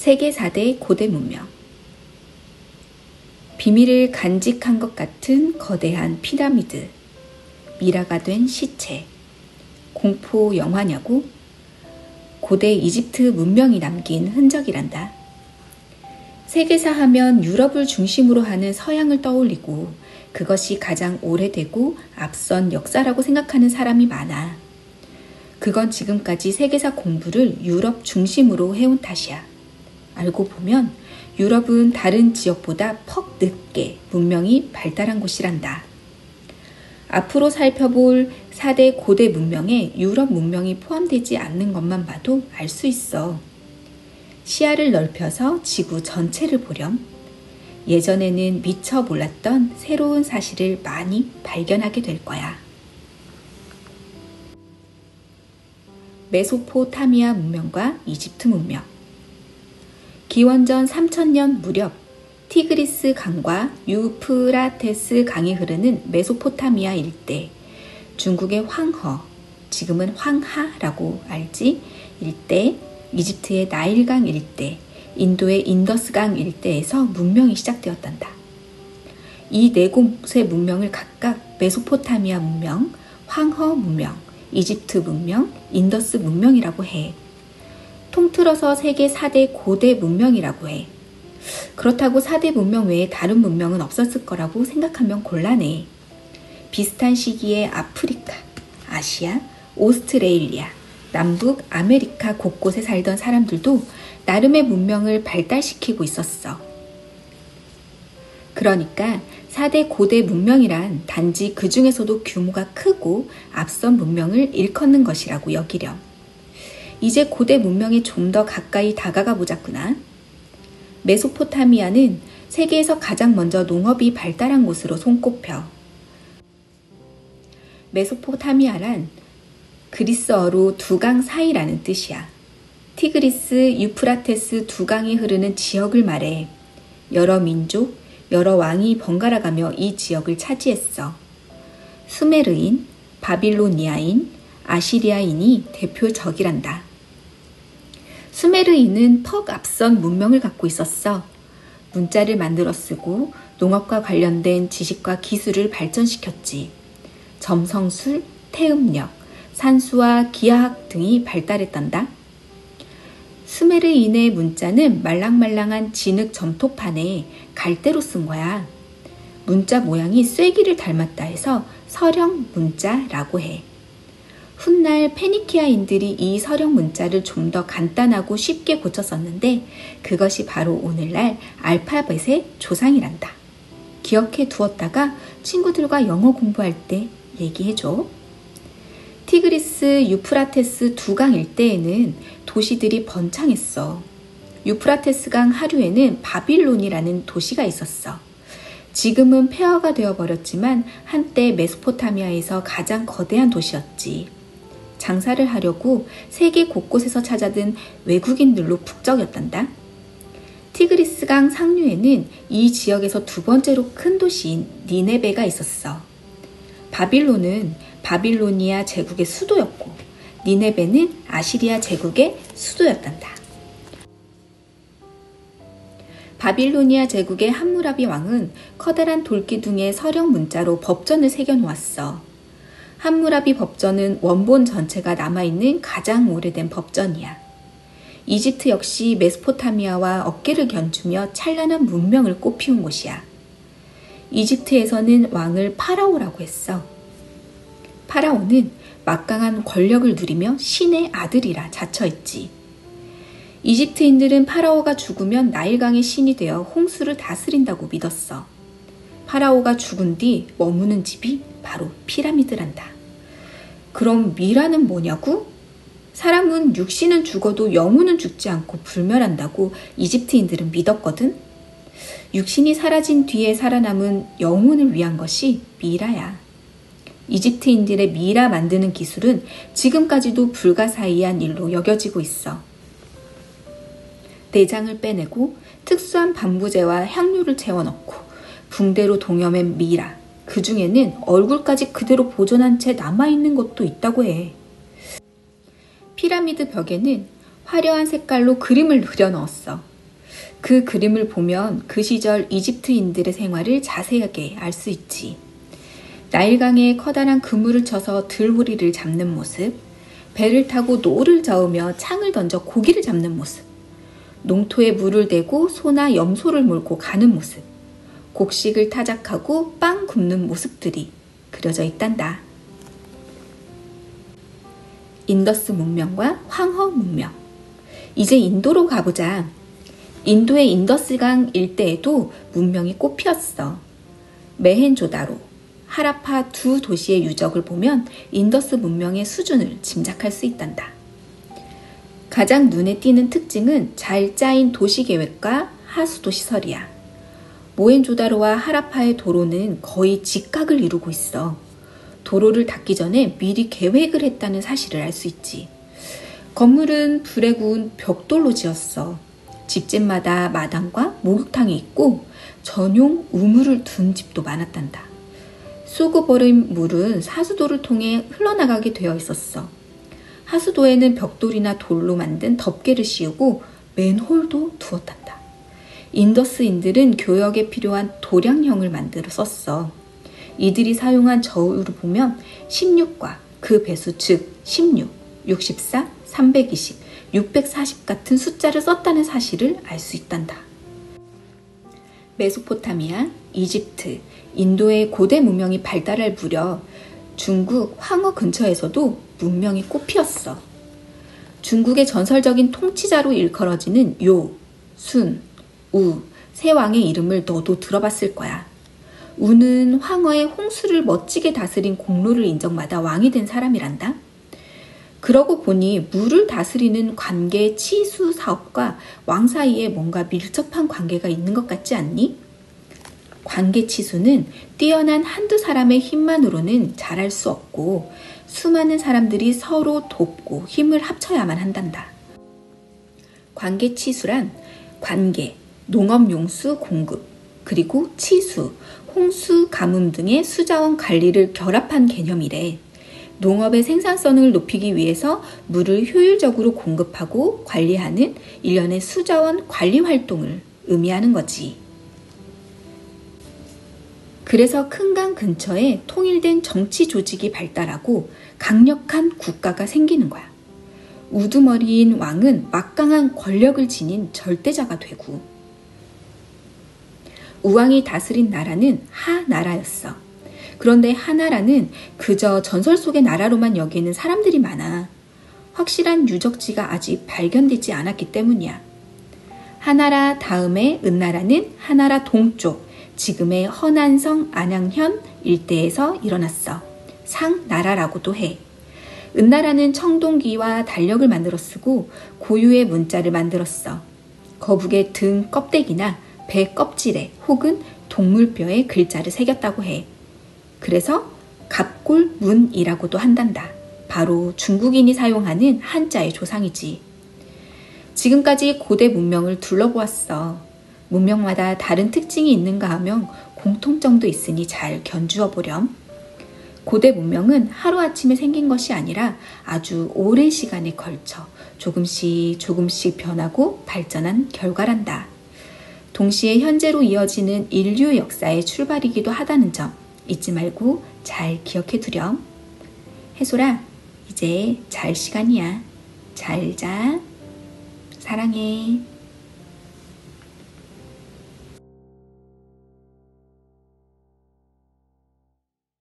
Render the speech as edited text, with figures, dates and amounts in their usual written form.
세계 4대 고대 문명. 비밀을 간직한 것 같은 거대한 피라미드, 미라가 된 시체, 공포 영화냐고? 고대 이집트 문명이 남긴 흔적이란다. 세계사 하면 유럽을 중심으로 하는 서양을 떠올리고 그것이 가장 오래되고 앞선 역사라고 생각하는 사람이 많아. 그건 지금까지 세계사 공부를 유럽 중심으로 해온 탓이야. 알고 보면 유럽은 다른 지역보다 퍽 늦게 문명이 발달한 곳이란다. 앞으로 살펴볼 4대 고대 문명에 유럽 문명이 포함되지 않는 것만 봐도 알 수 있어. 시야를 넓혀서 지구 전체를 보렴. 예전에는 미처 몰랐던 새로운 사실을 많이 발견하게 될 거야. 메소포타미아 문명과 이집트 문명. 기원전 3000년 무렵 티그리스 강과 유프라테스 강이 흐르는 메소포타미아 일대, 중국의 황허, 지금은 황하라고 알지? 일대, 이집트의 나일강 일대, 인도의 인더스강 일대에서 문명이 시작되었단다. 이 네 곳의 문명을 각각 메소포타미아 문명, 황허 문명, 이집트 문명, 인더스 문명이라고 해. 통틀어서 세계 4대 고대 문명이라고 해. 그렇다고 4대 문명 외에 다른 문명은 없었을 거라고 생각하면 곤란해. 비슷한 시기에 아프리카, 아시아, 오스트레일리아, 남북 아메리카 곳곳에 살던 사람들도 나름의 문명을 발달시키고 있었어. 그러니까 4대 고대 문명이란 단지 그 중에서도 규모가 크고 앞선 문명을 일컫는 것이라고 여기렴. 이제 고대 문명에 좀 더 가까이 다가가 보자꾸나. 메소포타미아는 세계에서 가장 먼저 농업이 발달한 곳으로 손꼽혀. 메소포타미아란 그리스어로 두 강 사이라는 뜻이야. 티그리스, 유프라테스 두 강이 흐르는 지역을 말해. 여러 민족, 여러 왕이 번갈아가며 이 지역을 차지했어. 수메르인, 바빌로니아인, 아시리아인이 대표적이란다. 수메르인은 퍽 앞선 문명을 갖고 있었어. 문자를 만들어 쓰고 농업과 관련된 지식과 기술을 발전시켰지. 점성술, 태음력, 산수와 기하학 등이 발달했단다. 수메르인의 문자는 말랑말랑한 진흙 점토판에 갈대로 쓴 거야. 문자 모양이 쐐기를 닮았다 해서 서령 문자라고 해. 훗날 페니키아인들이 이 서령 문자를 좀 더 간단하고 쉽게 고쳐 썼는데 그것이 바로 오늘날 알파벳의 조상이란다. 기억해 두었다가 친구들과 영어 공부할 때 얘기해줘. 티그리스, 유프라테스 두 강 일대에는 도시들이 번창했어. 유프라테스 강 하류에는 바빌론이라는 도시가 있었어. 지금은 폐허가 되어버렸지만 한때 메소포타미아에서 가장 거대한 도시였지. 장사를 하려고 세계 곳곳에서 찾아든 외국인들로 북적였단다. 티그리스강 상류에는 이 지역에서 두 번째로 큰 도시인 니네베가 있었어. 바빌론은 바빌로니아 제국의 수도였고 니네베는 아시리아 제국의 수도였단다. 바빌로니아 제국의 함무라비 왕은 커다란 돌기둥에 서령 문자로 법전을 새겨놓았어. 함무라비 법전은 원본 전체가 남아있는 가장 오래된 법전이야. 이집트 역시 메소포타미아와 어깨를 견주며 찬란한 문명을 꽃피운 곳이야. 이집트에서는 왕을 파라오라고 했어. 파라오는 막강한 권력을 누리며 신의 아들이라 자처했지. 이집트인들은 파라오가 죽으면 나일강의 신이 되어 홍수를 다스린다고 믿었어. 파라오가 죽은 뒤 머무는 집이 바로 피라미드란다. 그럼 미라는 뭐냐고? 사람은 육신은 죽어도 영혼은 죽지 않고 불멸한다고 이집트인들은 믿었거든. 육신이 사라진 뒤에 살아남은 영혼을 위한 것이 미라야. 이집트인들의 미라 만드는 기술은 지금까지도 불가사의한 일로 여겨지고 있어. 내장을 빼내고 특수한 방부제와 향료를 채워넣고 붕대로 동여맨 미라. 그 중에는 얼굴까지 그대로 보존한 채 남아있는 것도 있다고 해. 피라미드 벽에는 화려한 색깔로 그림을 그려 넣었어. 그 그림을 보면 그 시절 이집트인들의 생활을 자세하게 알 수 있지. 나일강에 커다란 그물을 쳐서 들호리를 잡는 모습, 배를 타고 노를 저으며 창을 던져 고기를 잡는 모습, 농토에 물을 대고 소나 염소를 몰고 가는 모습, 곡식을 타작하고 빵 굽는 모습들이 그려져 있단다. 인더스 문명과 황허 문명. 이제 인도로 가보자. 인도의 인더스강 일대에도 문명이 꽃피었어. 메헨조다로, 하라파 두 도시의 유적을 보면 인더스 문명의 수준을 짐작할 수 있단다. 가장 눈에 띄는 특징은 잘 짜인 도시계획과 하수도 시설이야. 모헨조다로와 하라파의 도로는 거의 직각을 이루고 있어. 도로를 닦기 전에 미리 계획을 했다는 사실을 알 수 있지. 건물은 불에 구운 벽돌로 지었어. 집집마다 마당과 목욕탕이 있고 전용 우물을 둔 집도 많았단다. 쏟아버린 물은 사수도를 통해 흘러나가게 되어 있었어. 하수도에는 벽돌이나 돌로 만든 덮개를 씌우고 맨홀도 두었단다. 인더스인들은 교역에 필요한 도량형을 만들어 썼어. 이들이 사용한 저울을 보면 16과 그 배수 즉 16, 64, 320, 640 같은 숫자를 썼다는 사실을 알 수 있단다. 메소포타미아, 이집트, 인도의 고대 문명이 발달할 무렵 중국 황허 근처에서도 문명이 꽃피었어. 중국의 전설적인 통치자로 일컬어지는 요, 순, 우, 세 왕의 이름을 너도 들어봤을 거야. 우는 황허의 홍수를 멋지게 다스린 공로를 인정받아 왕이 된 사람이란다. 그러고 보니 물을 다스리는 관계 치수 사업과 왕 사이에 뭔가 밀접한 관계가 있는 것 같지 않니? 관계 치수는 뛰어난 한두 사람의 힘만으로는 잘할 수 없고 수많은 사람들이 서로 돕고 힘을 합쳐야만 한단다. 관계 치수란 관계, 농업용수 공급, 그리고 치수, 홍수, 가뭄 등의 수자원 관리를 결합한 개념이래. 농업의 생산성을 높이기 위해서 물을 효율적으로 공급하고 관리하는 일련의 수자원 관리 활동을 의미하는 거지. 그래서 큰 강 근처에 통일된 정치 조직이 발달하고 강력한 국가가 생기는 거야. 우두머리인 왕은 막강한 권력을 지닌 절대자가 되고, 우왕이 다스린 나라는 하나라였어. 그런데 하나라는 그저 전설 속의 나라로만 여기는 사람들이 많아. 확실한 유적지가 아직 발견되지 않았기 때문이야. 하나라 다음에 은나라는 하나라 동쪽, 지금의 허난성 안양현 일대에서 일어났어. 상나라라고도 해. 은나라는 청동기와 달력을 만들어 쓰고 고유의 문자를 만들었어. 거북의 등 껍데기나 배 껍질에 혹은 동물뼈에 글자를 새겼다고 해. 그래서 갑골문이라고도 한단다. 바로 중국인이 사용하는 한자의 조상이지. 지금까지 고대 문명을 둘러보았어. 문명마다 다른 특징이 있는가 하면 공통점도 있으니 잘 견주어 보렴. 고대 문명은 하루아침에 생긴 것이 아니라 아주 오랜 시간에 걸쳐 조금씩 변하고 발전한 결과란다. 동시에 현재로 이어지는 인류 역사의 출발이기도 하다는 점 잊지 말고 잘 기억해 두렴. 해솔아, 이제 잘 시간이야. 잘 자. 사랑해.